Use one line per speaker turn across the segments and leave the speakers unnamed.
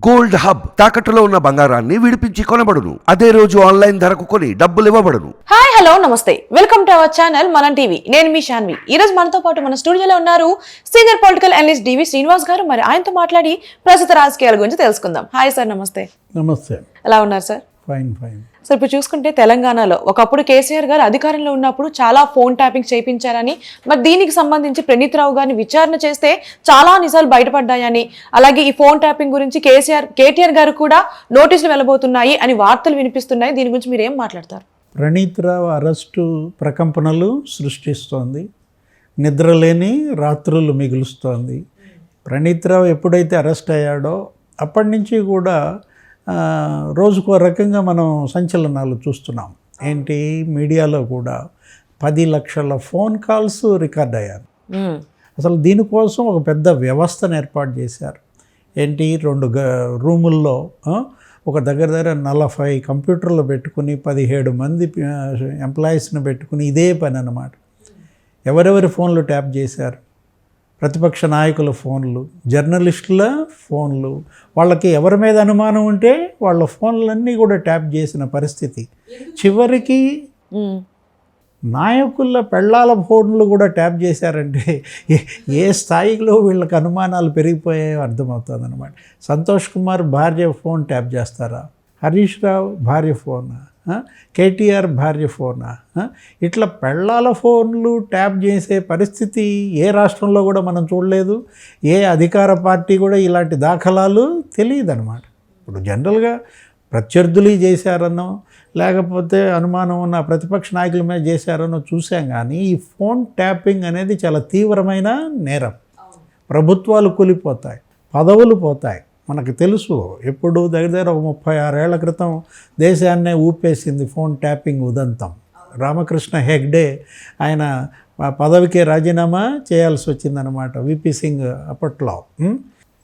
Gold hub తాకట్టులో ఉన్న బంగారాన్ని విడిపించి కొనబడును. అదే రోజు ఆన్లైన్ ధరకు కొని డబ్బులు ఇవ్వబడును.
హాయ్ హలో నమస్తే, వెల్కమ్ టు అవర్ ఛానల్ మనం టీవీ. నేను మీ శాన్వి. ఈ రోజు మనతో పాటు మన స్టూడియోలో ఉన్నారు సీనియర్ పొలిటికల్ అనలిస్ట్ డివి శ్రీనివాస్ గారు. మరి ఆయనతో మాట్లాడి ప్రస్తుత రాజకీయాల గురించి తెలుసుకుందాం. హాయ్ సార్, నమస్తే.
నమస్తే.
ఎలా ఉన్నారు సార్?
Fine fine.
సో ఇప్పుడు చూసుకుంటే తెలంగాణలో ఒకప్పుడు కేసీఆర్ గారు అధికారంలో ఉన్నప్పుడు చాలా ఫోన్ ట్యాపింగ్ చేయించారని, మరి దీనికి సంబంధించి ప్రణీత్ రావు గారిని విచారణ చేస్తే చాలా నిజాలు బయటపడ్డాయని, అలాగే ఈ ఫోన్ ట్యాపింగ్ గురించి కేటీఆర్ గారు కూడా నోటీసులు వెళ్ళబోతున్నాయి అని వార్తలు వినిపిస్తున్నాయి. దీని గురించి మీరు ఏం మాట్లాడతారు?
ప్రణీత్ రావు అరెస్టు ప్రకంపనలు సృష్టిస్తోంది, నిద్రలేని రాత్రులు మిగులుస్తోంది. ప్రణీత్ రావు ఎప్పుడైతే అరెస్ట్ అయ్యాడో అప్పటి నుంచి కూడా రోజుకో రకంగా మనం సంచలనాలు చూస్తున్నాం. ఏంటి, మీడియాలో కూడా 10 లక్షల ఫోన్ కాల్స్ రికార్డ్ అయ్యారు. అసలు దీనికోసం ఒక పెద్ద వ్యవస్థను ఏర్పాటు చేశారు. ఏంటి, 2 రూముల్లో ఒక దగ్గర 40 కంప్యూటర్లు పెట్టుకుని 17 మంది ఎంప్లాయీస్ని పెట్టుకుని ఇదే పని అన్నమాట. ఎవరెవరి ఫోన్లు ట్యాప్ చేశారు? ప్రతిపక్ష నాయకుల ఫోన్లు, జర్నలిస్టుల ఫోన్లు, వాళ్ళకి ఎవరి మీద అనుమానం ఉంటే వాళ్ళ ఫోన్లన్నీ కూడా ట్యాప్ చేసిన పరిస్థితి. చివరికి నాయకుల పెళ్ళాల ఫోన్లు కూడా ట్యాప్ చేశారంటే ఏ స్థాయిలో వీళ్ళకి అనుమానాలు పెరిగిపోయాయో అర్థమవుతుంది అనమాట. సంతోష్ కుమార్ భార్య ఫోన్ ట్యాప్ చేస్తారా? హరీష్ రావు భార్య ఫోనా? కేటీఆర్ భార్య ఫోనా? ఇట్లా పెళ్ళాల ఫోన్లు ట్యాప్ చేసే పరిస్థితి ఏ రాష్ట్రంలో కూడా మనం చూడలేదు. ఏ అధికార పార్టీ కూడా ఇలాంటి దాఖలాలు తెలియదు అనమాట. ఇప్పుడు జనరల్గా ప్రత్యర్థులు చేశారనో లేకపోతే అనుమానం ఉన్న ప్రతిపక్ష నాయకుల మీద చేశారనో చూసాం, కానీ ఈ ఫోన్ ట్యాపింగ్ అనేది చాలా తీవ్రమైన నేరం. ప్రభుత్వాలు కూలిపోతాయి, పదవులు పోతాయి. మనకు తెలుసు, ఎప్పుడు దగ్గర ఒక 36 ఏళ్ల క్రితం దేశాన్నే ఊపేసింది ఫోన్ ట్యాపింగ్ ఉదంతం. రామకృష్ణ హెగ్డే ఆయన పదవికే రాజీనామా చేయాల్సి వచ్చిందనమాట, విపి సింగ్ అప్పట్లో.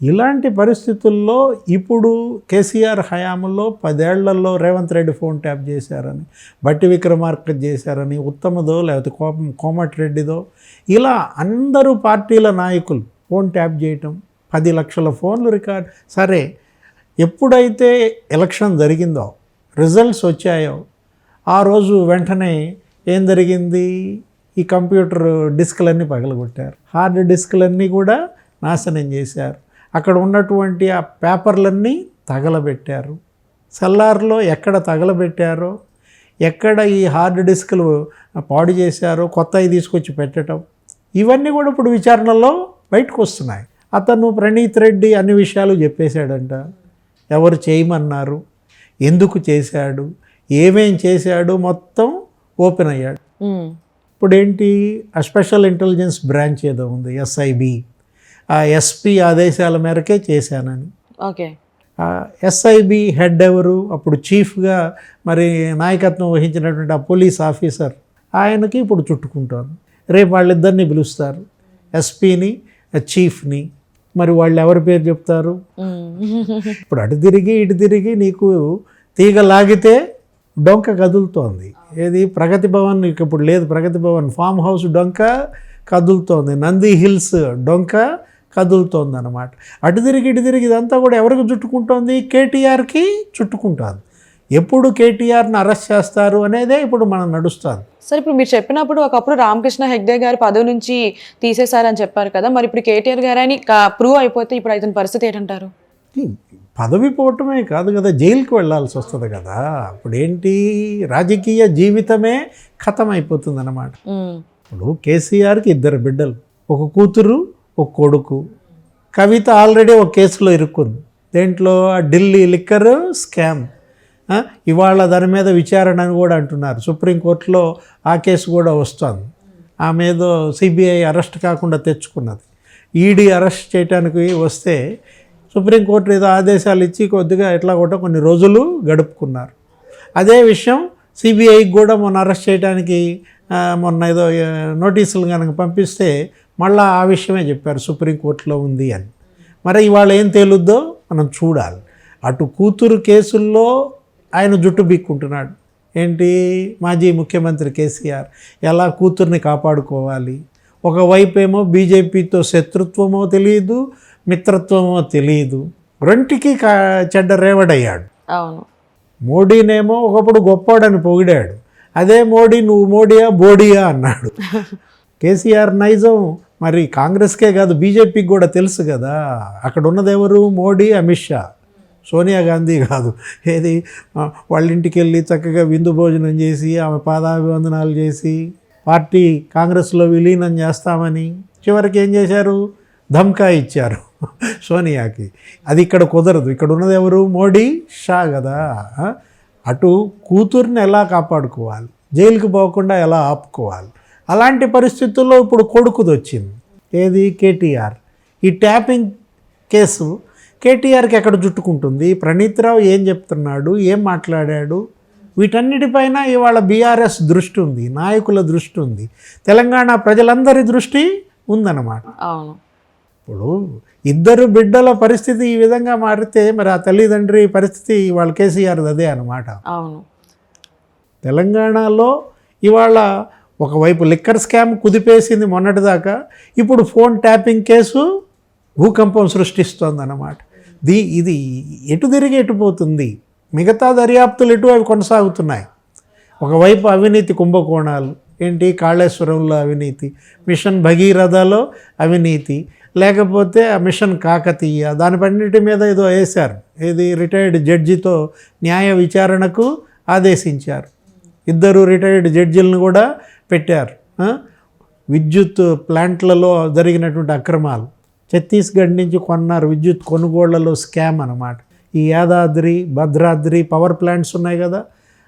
ఇలాంటి పరిస్థితుల్లో ఇప్పుడు కేసీఆర్ హయాంలో 10 ఏళ్లలో రేవంత్ రెడ్డి ఫోన్ ట్యాప్ చేశారని, బట్టి విక్రమార్క చేశారని, ఉత్తమదో లేకపోతే కోమటిరెడ్డిదో, ఇలా అందరూ పార్టీల నాయకులు ఫోన్ ట్యాప్ చేయటం, 10 లక్షల ఫోన్లు రికార్డ్. సరే, ఎప్పుడైతే ఎలక్షన్ జరిగిందో, రిజల్ట్స్ వచ్చాయో ఆ రోజు వెంటనే ఏం జరిగింది, ఈ కంప్యూటర్ డిస్క్లన్నీ పగలగొట్టారు, హార్డ్ డిస్క్లన్నీ కూడా నాశనం చేశారు, అక్కడ ఉన్నటువంటి ఆ పేపర్లన్నీ తగలబెట్టారు. సెల్లార్లో ఎక్కడ తగలబెట్టారో, ఎక్కడ ఈ హార్డ్ డిస్క్లు పాడు చేశారో కొత్తవి తీసుకొచ్చి పెట్టడం, ఇవన్నీ కూడా ఇప్పుడు విచారణలో బయటకు వస్తున్నాయి. అతను ప్రణీత్ రెడ్డి అన్ని విషయాలు చెప్పేశాడంట. ఎవరు చేయమన్నారు, ఎందుకు చేశాడు, ఏమేం చేశాడు, మొత్తం ఓపెన్ అయ్యాడు. ఇప్పుడు ఏంటి, ఆ స్పెషల్ ఇంటెలిజెన్స్ బ్రాంచ్ ఏదో ఉంది, ఎస్ఐబి, ఆ ఎస్పీ ఆదేశాల మేరకే చేశానని.
ఓకే,
ఎస్ఐబి హెడ్ ఎవరు, అప్పుడు చీఫ్గా మరి నాయకత్వం వహించినటువంటి ఆ పోలీస్ ఆఫీసర్, ఆయనకి ఇప్పుడు చుట్టుకుంటాను. రేపు వాళ్ళిద్దరిని పిలుస్తారు, ఎస్పీని చీఫ్ని. మరి వాళ్ళు ఎవరి పేరు చెప్తారు? ఇప్పుడు అటు తిరిగి ఇటు తిరిగి నీకు తీగ లాగితే డొంక కదులుతోంది. ఏది, ప్రగతి భవన్ ఇప్పుడు లేదు, ప్రగతి భవన్ ఫామ్ హౌస్ డొంక కదులుతోంది, నంది హిల్స్ డొంక కదులుతోంది అన్నమాట. అటు తిరిగి ఇటు తిరిగి ఇదంతా కూడా ఎవరికి చుట్టుకుంటోంది? కేటీఆర్కి చుట్టుకుంటుంది. ఎప్పుడు కేటీఆర్ని అరెస్ట్ చేస్తారు అనేదే ఇప్పుడు మనం నడుస్తుంది.
సార్, ఇప్పుడు మీరు చెప్పినప్పుడు ఒకప్పుడు రామకృష్ణ హెగ్డే గారు పదవి నుంచి తీసేశారని చెప్పారు కదా, మరి ఇప్పుడు కేటీఆర్ గారు అని ప్రూవ్ అయిపోతే ఇప్పుడు అతని పరిస్థితి ఏంటంటారు?
పదవి పోవటమే కాదు కదా, జైలుకి వెళ్ళాల్సి వస్తుంది కదా. ఇప్పుడు ఏంటి, రాజకీయ జీవితమే ఖతం అయిపోతుంది అన్నమాట. ఇప్పుడు కేసీఆర్కి 2 బిడ్డలు, ఒక కూతురు ఒక కొడుకు. కవిత ఆల్రెడీ ఒక కేసులో ఇరుక్కుంది. దేంట్లో, ఢిల్లీ లిక్కర్ స్కామ్. ఇవాళ దాని మీద విచారణ అని కూడా అంటున్నారు. సుప్రీంకోర్టులో ఆ కేసు కూడా వస్తుంది. ఆమె ఏదో సిబిఐ అరెస్ట్ కాకుండా తెచ్చుకున్నది. ఈడీ అరెస్ట్ చేయడానికి వస్తే సుప్రీంకోర్టు ఏదో ఆదేశాలు ఇచ్చి కొద్దిగా ఎట్లా కూడా కొన్ని రోజులు గడుపుకున్నారు. అదే విషయం సిబిఐకి కూడా మొన్న అరెస్ట్ చేయడానికి మొన్న ఏదో నోటీసులు కనుక పంపిస్తే మళ్ళీ ఆ విషయమే చెప్పారు, సుప్రీంకోర్టులో ఉంది అని. మరి ఇవాళ ఏం తేలుద్దో మనం చూడాలి. అటు కూతురు కేసుల్లో ఆయన జుట్టు బీక్కుంటున్నాడు. ఏంటి, మాజీ ముఖ్యమంత్రి కేసీఆర్ ఎలా కూతుర్ని కాపాడుకోవాలి, ఒకవైపు ఏమో బీజేపీతో శత్రుత్వమో తెలియదు, మిత్రత్వమో తెలియదు. రెంటికి చెడ్డ రేవడయ్యాడు.
అవును.
మోడీనేమో ఒకప్పుడు గొప్పోడని పొగిడాడు, అదే మోడీ నువ్వు మోడీయా బోడియా అన్నాడు. కేసీఆర్ నైజం మరి కాంగ్రెస్కే కాదు బీజేపీకి కూడా తెలుసు కదా. అక్కడ ఉన్నది ఎవరు? మోడీ, అమిత్ షా, సోనియా గాంధీ కాదు. ఏది వాళ్ళ ఇంటికి వెళ్ళి చక్కగా విందు భోజనం చేసి ఆమె పాదాభివందనాలు చేసి పార్టీ కాంగ్రెస్లో విలీనం చేస్తామని చివరికి ఏం చేశారు? ధమ్కా ఇచ్చారు సోనియాకి. అది ఇక్కడ కుదరదు. ఇక్కడ ఉన్నది ఎవరు? మోడీ, షా కదా. అటు కూతుర్ని ఎలా కాపాడుకోవాలి, జైలుకి పోకుండా ఎలా ఆపుకోవాలి, అలాంటి పరిస్థితుల్లో ఇప్పుడు కొడుకుది వచ్చింది. ఏది? కేటీఆర్. ఈ ట్యాపింగ్ కేసు కేటీఆర్కి ఎక్కడ చుట్టుకుంటుంది? ప్రణీత్ రావు ఏం చెప్తున్నాడు, ఏం మాట్లాడాడు, వీటన్నిటిపైన ఇవాళ బీఆర్ఎస్ దృష్టి ఉంది, నాయకుల దృష్టి ఉంది, తెలంగాణ ప్రజలందరి దృష్టి ఉందన్నమాట.
అవును.
ఇప్పుడు ఇద్దరు బిడ్డల పరిస్థితి ఈ విధంగా మారితే మరి ఆ తల్లిదండ్రి పరిస్థితి ఇవాళ కేసీఆర్ అదే అన్నమాట.
అవును.
తెలంగాణలో ఇవాళ ఒకవైపు లిక్కర్ స్కామ్ కుదిపేసింది మొన్నటిదాకా, ఇప్పుడు ఫోన్ ట్యాపింగ్ కేసు భూకంపం సృష్టిస్తోందన్నమాట. ఇది ఎటు తిరిగి ఎటు పోతుంది? మిగతా దర్యాప్తులు ఎటు అవి కొనసాగుతున్నాయి. ఒకవైపు అవినీతి కుంభకోణాలు, ఏంటి కాళేశ్వరంలో అవినీతి, మిషన్ భగీరథలో అవినీతి, లేకపోతే ఆ మిషన్ కాకతీయ, దానిపన్నిటి మీద ఏదో వేశారు. ఏది? రిటైర్డ్ జడ్జితో న్యాయ విచారణకు ఆదేశించారు. ఇద్దరు రిటైర్డ్ జడ్జిలను కూడా పెట్టారు. విద్యుత్ ప్లాంట్లలో జరిగినటువంటి అక్రమాలు, ఛత్తీస్గఢ్ నుంచి కొన్నారు విద్యుత్ కొనుగోళ్లలో స్కామ్ అన్నమాట. ఈ యాదాద్రి, భద్రాద్రి పవర్ ప్లాంట్స్ ఉన్నాయి కదా,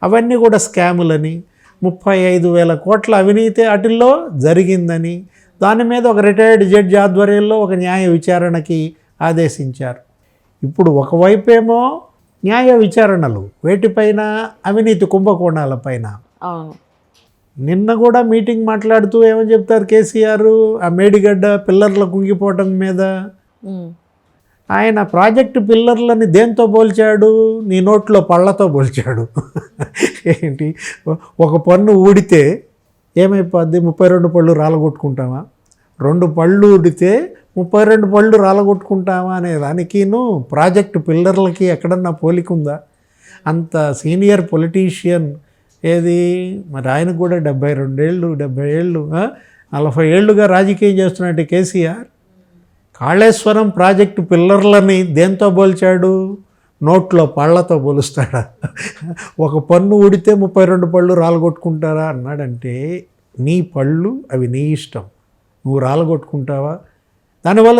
అవన్నీ కూడా స్కాములని, 35,000 కోట్ల అవినీతి వాటిల్లో జరిగిందని దాని మీద ఒక రిటైర్డ్ జడ్జి ఆధ్వర్యంలో ఒక న్యాయ విచారణకి ఆదేశించారు. ఇప్పుడు ఒకవైపేమో న్యాయ విచారణలు వేటిపైన? అవినీతి కుంభకోణాలపైన.
అవును.
నిన్న కూడా మీటింగ్ మాట్లాడుతూ ఏమని చెప్తారు కేసీఆర్? ఆ మేడిగడ్డ పిల్లర్ల కుంగిపోవటం మీద ఆయన ప్రాజెక్టు పిల్లర్లని దేంతో పోల్చాడు? నీ నోట్లో పళ్ళతో పోల్చాడు. ఏంటి? ఒక పన్ను ఊడితే ఏమైపోద్ది? 32 పళ్ళు రాలగొట్టుకుంటామా? 2 పళ్ళు ఊడితే 32 పళ్ళు రాలగొట్టుకుంటామా అనే దానికిను ప్రాజెక్టు పిల్లర్లకి ఎక్కడన్నా పోలికుందా? అంత సీనియర్ పొలిటీషియన్. ఏది? మరి ఆయనకు కూడా 72 ఏళ్ళు, 70 ఏళ్ళు, 40 ఏళ్ళుగా రాజకీయం చేస్తున్నట్టు కేసీఆర్ కాళేశ్వరం ప్రాజెక్టు పిల్లర్లని దేంతో పోల్చాడు? నోట్లో పళ్ళతో పోలుస్తాడా? ఒక పన్ను ఊడితే 32 పళ్ళు రాలగొట్టుకుంటారా అన్నాడంటే, నీ పళ్ళు అవి నీ ఇష్టం, నువ్వు రాలగొట్టుకుంటావా? దానివల్ల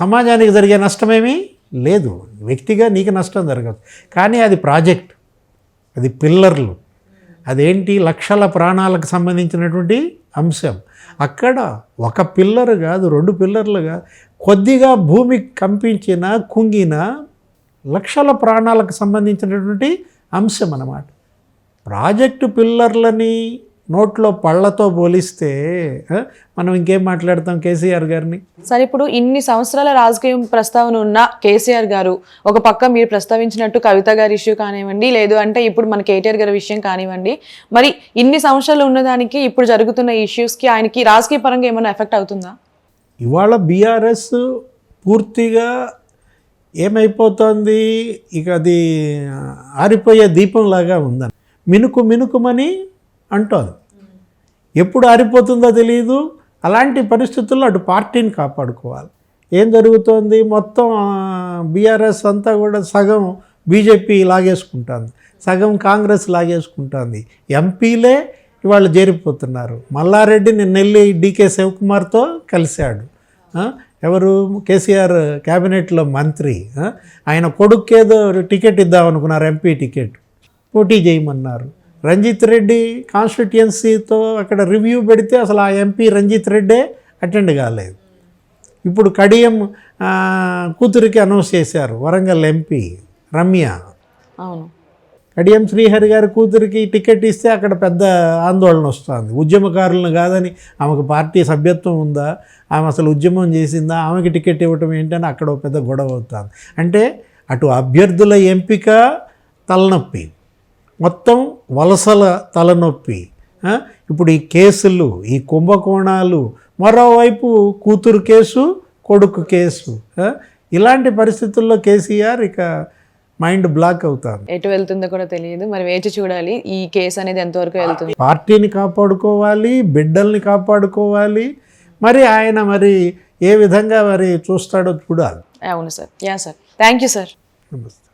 సమాజానికి జరిగే నష్టమేమీ లేదు, వ్యక్తిగా నీకు నష్టం జరగదు. కానీ అది ప్రాజెక్ట్, అది పిల్లర్లు, అదేంటి? లక్షల ప్రాణాలకు సంబంధించినటువంటి అంశం. అక్కడ ఒక పిల్లర్ కాదు, 2 పిల్లర్లు కాదు, కొద్దిగా భూమి కంపించినా కుంగినా లక్షల ప్రాణాలకు సంబంధించినటువంటి అంశం అన్నమాట. ప్రాజెక్టు పిల్లర్లని నోట్లో పళ్ళతో పోలిస్తే మనం ఇంకేం మాట్లాడతాం కేసీఆర్ గారిని?
సరే, ఇప్పుడు ఇన్ని సంవత్సరాల రాజకీయం ప్రస్తావన ఉన్న కేసీఆర్ గారు ఒక పక్క మీరు ప్రస్తావించినట్టు కవిత గారి ఇష్యూ కానివ్వండి, లేదు అంటే ఇప్పుడు మన కేటీఆర్ గారి విషయం కానివ్వండి, మరి ఇన్ని సంవత్సరాలు ఉన్నదానికి ఇప్పుడు జరుగుతున్న ఇష్యూస్కి ఆయనకి రాజకీయ పరంగా ఏమైనా ఎఫెక్ట్ అవుతుందా?
ఇవాళ బీఆర్ఎస్ పూర్తిగా ఏమైపోతుంది? ఇక అది ఆరిపోయే దీపంలాగా ఉందని మినుకు మినుకుమని అంటోంది. ఎప్పుడు ఆరిపోతుందో తెలియదు. అలాంటి పరిస్థితుల్లో అటు పార్టీని కాపాడుకోవాలి. ఏం జరుగుతోంది? మొత్తం బీఆర్ఎస్ అంతా కూడా సగం బీజేపీ లాగేసుకుంటుంది, సగం కాంగ్రెస్ లాగేసుకుంటుంది. ఎంపీలే ఇవాళ చేరిపోతున్నారు. మల్లారెడ్డి నిన్న వెళ్ళి డీకే శివకుమార్తో కలిశాడు. ఎవరు? కేసీఆర్ క్యాబినెట్లో మంత్రి. ఆయన కొడుకేదో టికెట్ ఇద్దామనుకున్నారు, ఎంపీ టికెట్, పోటీ చేయమన్నారు. రంజిత్ రెడ్డి కాన్స్టిట్యుయెన్సీతో అక్కడ రివ్యూ పెడితే అసలు ఆ ఎంపీ రంజిత్ రెడ్డే అటెండ్ కాలేదు. ఇప్పుడు కడియం కూతురికి అనౌన్స్ చేశారు, వరంగల్ ఎంపీ రమ్య.
అవును.
కడియం శ్రీహరి గారి కూతురికి టికెట్ ఇస్తే అక్కడ పెద్ద ఆందోళన వస్తుంది. ఉద్యమకారులను కాదని, ఆమెకు పార్టీ సభ్యత్వం ఉందా, ఆమె అసలు ఉద్యమం చేసిందా, ఆమెకి టికెట్ ఇవ్వటం ఏంటని అక్కడ ఒక పెద్ద గొడవ అవుతుంది. అంటే అటు అభ్యర్థుల ఎంపిక తలనొప్పి, మొత్తం వలసల తలనొప్పి, ఇప్పుడు ఈ కేసులు, ఈ కుంభకోణాలు, మరోవైపు కూతురు కేసు, కొడుకు కేసు, ఇలాంటి పరిస్థితుల్లో కేసీఆర్ ఇక మైండ్ బ్లాక్ అవుతారు.
ఎటు వెళ్తుందో కూడా తెలియదు. మరి వేచి చూడాలి ఈ కేసు అనేది ఎంతవరకు వెళ్తుంది.
పార్టీని కాపాడుకోవాలి, బిడ్డల్ని కాపాడుకోవాలి, మరి ఆయన మరి ఏ విధంగా మరి చూస్తాడో చూడాలి.
అవును sir. Yeah sir, thank you sir.
నమస్తే.